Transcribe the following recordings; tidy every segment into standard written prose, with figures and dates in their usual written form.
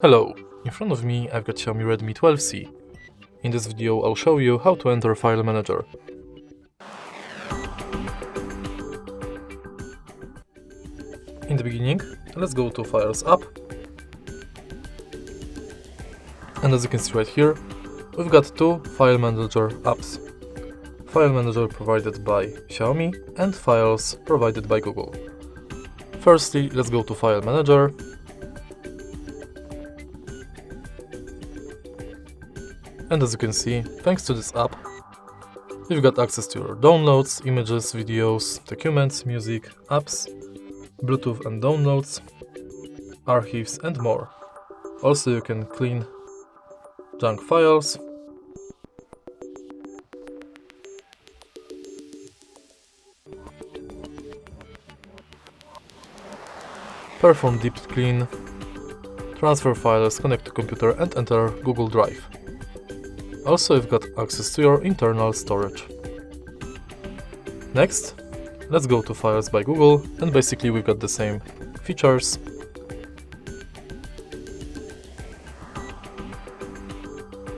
Hello, in front of me I've got Xiaomi Redmi 12C. In this video I'll show you how to enter File Manager. In the beginning, let's go to Files app. And as you can see right here, we've got two File Manager apps. File Manager provided by Xiaomi and Files provided by Google. Firstly, let's go to File Manager. And as you can see, thanks to this app, you've got access to your downloads, images, videos, documents, music, apps, Bluetooth and downloads, archives and more. Also you can clean junk files, perform deep clean, transfer files, connect to computer and enter Google Drive. Also, you've got access to your internal storage. Next, let's go to Files by Google, and basically we've got the same features.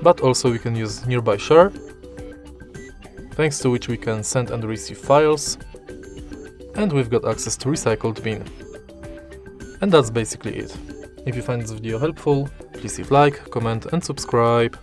But also we can use Nearby Share, thanks to which we can send and receive files. And we've got access to Recycled Bin. And that's basically it. If you find this video helpful, please leave like, comment and subscribe.